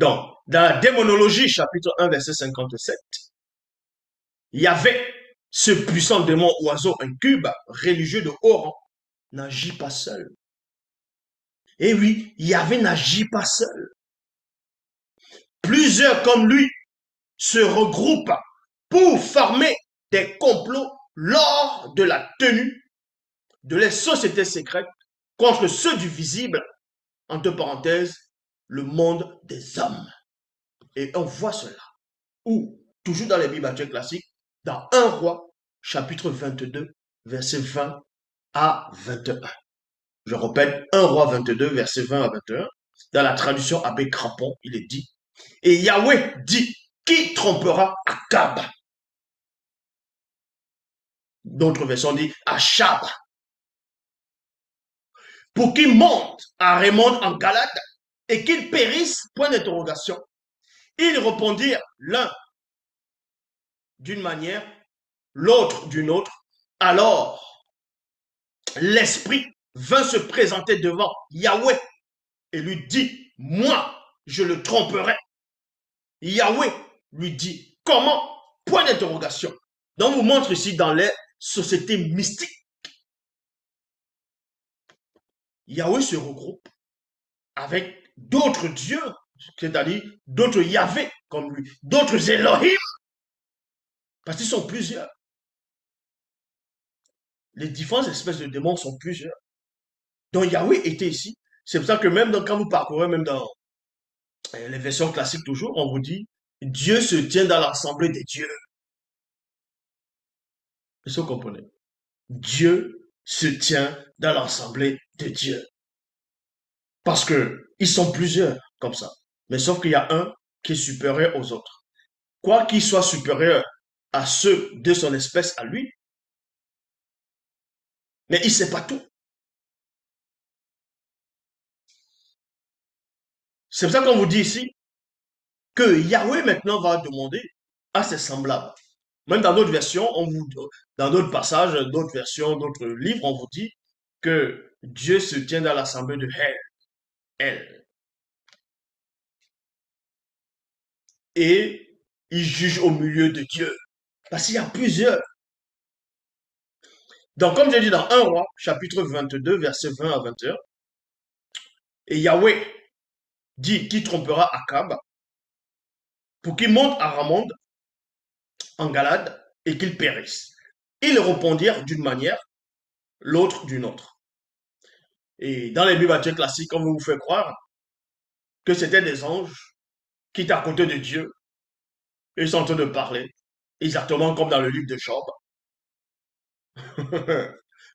Donc, dans la démonologie, chapitre 1, verset 57, Yahvé, ce puissant démon oiseau incube, religieux de haut rang, n'agit pas seul. Et oui, Yahvé n'agit pas seul. Plusieurs comme lui se regroupent pour former des complots lors de la tenue de les sociétés secrètes contre ceux du visible, entre parenthèses, le monde des hommes. Et on voit cela. Ou, toujours dans les Bibles actuelles classiques, dans 1 Roi, chapitre 22, verset 20 à 21. Je répète, 1 Roi 22, verset 20 à 21. Dans la traduction Abbé Crampon, il est dit, et Yahweh dit, qui trompera Akab? D'autres versions disent Achab. Pour qu'il monte à Raymond en Galade et qu'il périsse, point d'interrogation. Ils répondirent l'un d'une manière, l'autre d'une autre. Alors, l'Esprit vint se présenter devant Yahweh et lui dit, moi, je le tromperai. Yahweh lui dit, comment? Point d'interrogation. Donc, on vous montre ici dans les sociétés mystiques, Yahweh se regroupe avec d'autres dieux, c'est-à-dire d'autres Yahvé comme lui, d'autres Elohim, parce qu'ils sont plusieurs. Les différentes espèces de démons sont plusieurs. Donc Yahweh était ici. C'est pour ça que même quand vous parcourez, même dans les versions classiques toujours, on vous dit Dieu se tient dans l'assemblée des dieux. Est-ce que vous comprenez? Dieu se tient dans l'assemblée de Dieu. Parce que ils sont plusieurs comme ça. Mais sauf qu'il y a un qui est supérieur aux autres. Quoi qu'il soit supérieur à ceux de son espèce à lui, mais il ne sait pas tout. C'est pour ça qu'on vous dit ici que Yahweh maintenant va demander à ses semblables. Même dans d'autres versions, dans d'autres passages, d'autres versions, d'autres livres, on vous dit que Dieu se tient dans l'assemblée de Elle. Et il juge au milieu de Dieu. Parce qu'il y a plusieurs. Donc, comme j'ai dit dans 1 Roi, chapitre 22, verset 20 à 21, et Yahweh dit qui trompera Akab pour qu'il monte à Ramond en Galade et qu'il périsse. Ils répondirent d'une manière, l'autre d'une autre. Et dans les Bibles actuelles classiques, on vous fait croire que c'était des anges qui étaient à côté de Dieu et ils sont en train de parler, exactement comme dans le livre de Job,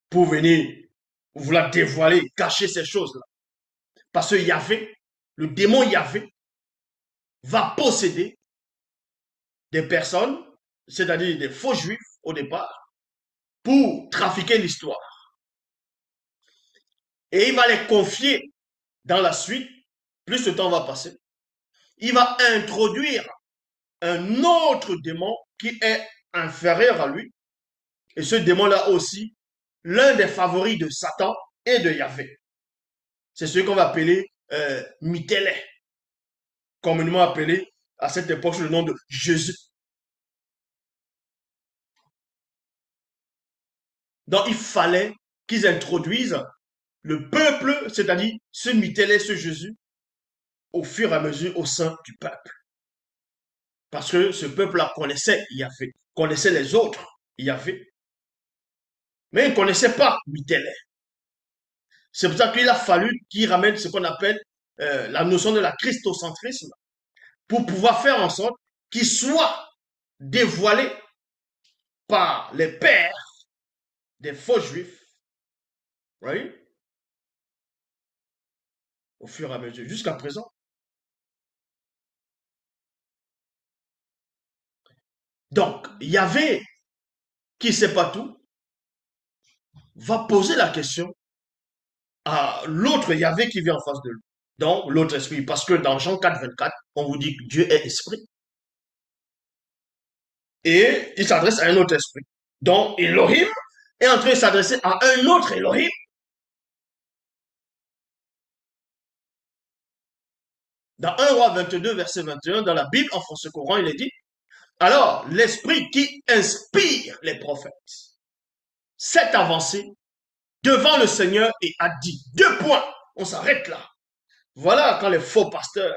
pour venir vouloir dévoiler, cacher ces choses-là. Parce que Yahvé, le démon Yahvé, va posséder des personnes, c'est-à-dire des faux juifs au départ, pour trafiquer l'histoire. Et il va les confier dans la suite, plus le temps va passer, il va introduire un autre démon qui est inférieur à lui. Et ce démon-là aussi, l'un des favoris de Satan et de Yahvé. C'est ce qu'on va appeler Mitélé, communément appelé à cette époque sous le nom de Jésus. Donc il fallait qu'ils introduisent le peuple, c'est-à-dire ce Mitélé, ce Jésus, au fur et à mesure au sein du peuple. Parce que ce peuple-là connaissait Yahvé, connaissait les autres Yahvé, mais il ne connaissait pas Mitélé. C'est pour ça qu'il a fallu qu'il ramène ce qu'on appelle la notion de la christocentrisme pour pouvoir faire en sorte qu'il soit dévoilé par les pères des faux juifs, right? Au fur et à mesure, jusqu'à présent. Donc, Yahvé, qui ne sait pas tout, va poser la question à l'autre Yahvé qui vient en face de lui. Donc, l'autre esprit. Parce que dans Jean 4, 24, on vous dit que Dieu est esprit. Et il s'adresse à un autre esprit. Donc, Elohim est en train de s'adresser à un autre Elohim. Dans 1 Roi 22, verset 21, dans la Bible, en français courant, il est dit, alors l'esprit qui inspire les prophètes s'est avancé devant le Seigneur et a dit, deux points, on s'arrête là. Voilà quand les faux pasteurs,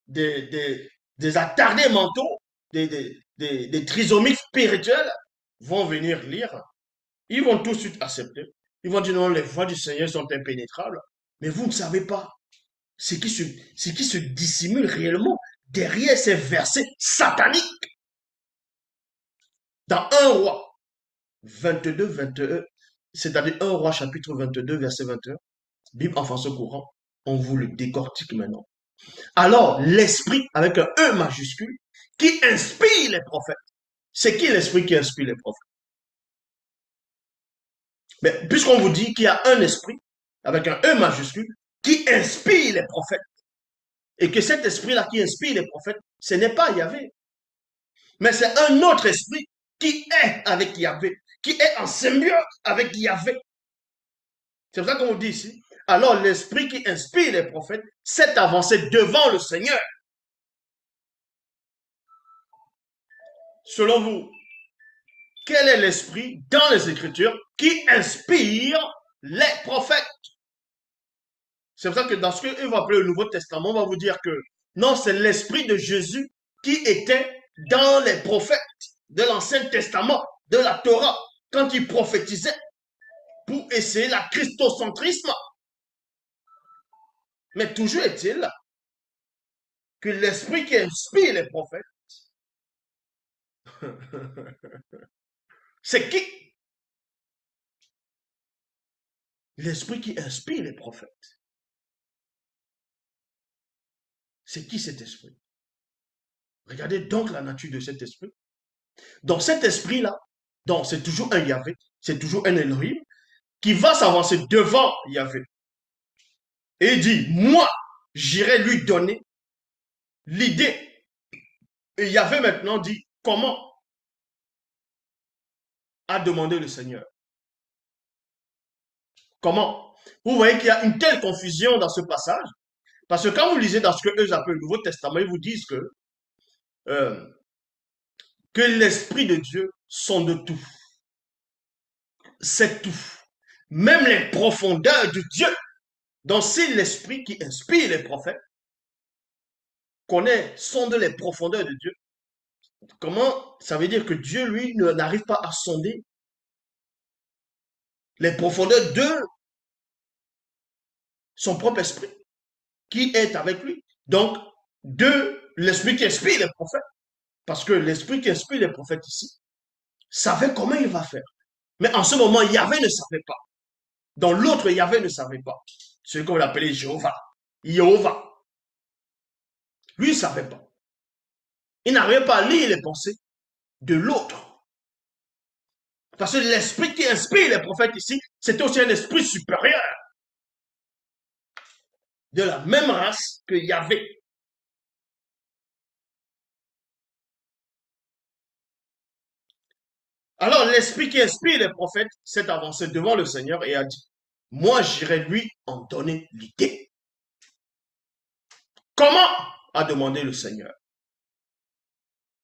des attardés mentaux, des trisomiques spirituels vont venir lire, ils vont tout de suite accepter. Ils vont dire non, les voies du Seigneur sont impénétrables. Mais vous ne savez pas ce qui se dissimule réellement derrière ces versets sataniques. Dans 1 roi 22, 21, c'est-à-dire 1 roi chapitre 22, verset 21, Bible en français courant, on vous le décortique maintenant. Alors, l'esprit, avec un E majuscule, qui inspire les prophètes. C'est qui l'esprit qui inspire les prophètes? Mais puisqu'on vous dit qu'il y a un esprit, avec un E majuscule, qui inspire les prophètes, et que cet esprit-là qui inspire les prophètes, ce n'est pas Yahvé, mais c'est un autre esprit qui est avec Yahvé, qui est en symbiose avec Yahvé. C'est pour ça qu'on vous dit ici. Alors l'esprit qui inspire les prophètes s'est avancé devant le Seigneur. Selon vous, quel est l'esprit dans les Écritures qui inspire les prophètes? C'est pour ça que dans ce qu'il va appeler le Nouveau Testament, on va vous dire que non, c'est l'esprit de Jésus qui était dans les prophètes de l'Ancien Testament, de la Torah, quand il prophétisait pour essayer la christocentrisme. Mais toujours est-il que l'esprit qui inspire les prophètes, c'est qui? L'esprit qui inspire les prophètes. C'est qui cet esprit? Regardez donc la nature de cet esprit. Dans cet esprit-là, donc c'est toujours un Yahvé, c'est toujours un Elohim, qui va s'avancer devant Yahvé. Et il dit, moi, j'irai lui donner l'idée. Et Yahvé maintenant dit, comment? A demandé le Seigneur. Comment? Vous voyez qu'il y a une telle confusion dans ce passage. Parce que quand vous lisez dans ce que eux appellent le Nouveau Testament, ils vous disent euh, que l'Esprit de Dieu sonde tout. C'est tout. Même les profondeurs de Dieu. Donc c'est l'Esprit qui inspire les prophètes, connaît, sonde les profondeurs de Dieu. Comment? Ça veut dire que Dieu, lui, n'arrive pas à sonder les profondeurs de son propre esprit qui est avec lui. Donc, de l'esprit qui inspire les prophètes. Parce que l'esprit qui inspire les prophètes ici savait comment il va faire. Mais en ce moment, Yahvé ne savait pas. Dans l'autre, Yahvé ne savait pas. Celui qu'on l'appelait Jéhovah. Jéhovah. Lui, il ne savait pas. Il n'arrivait pas à lire les pensées de l'autre. Parce que l'esprit qui inspire les prophètes ici, c'était aussi un esprit supérieur. De la même race que Yahvé. Alors l'esprit qui inspire les prophètes s'est avancé devant le Seigneur et a dit, moi j'irai lui en donner l'idée. Comment? A demandé le Seigneur.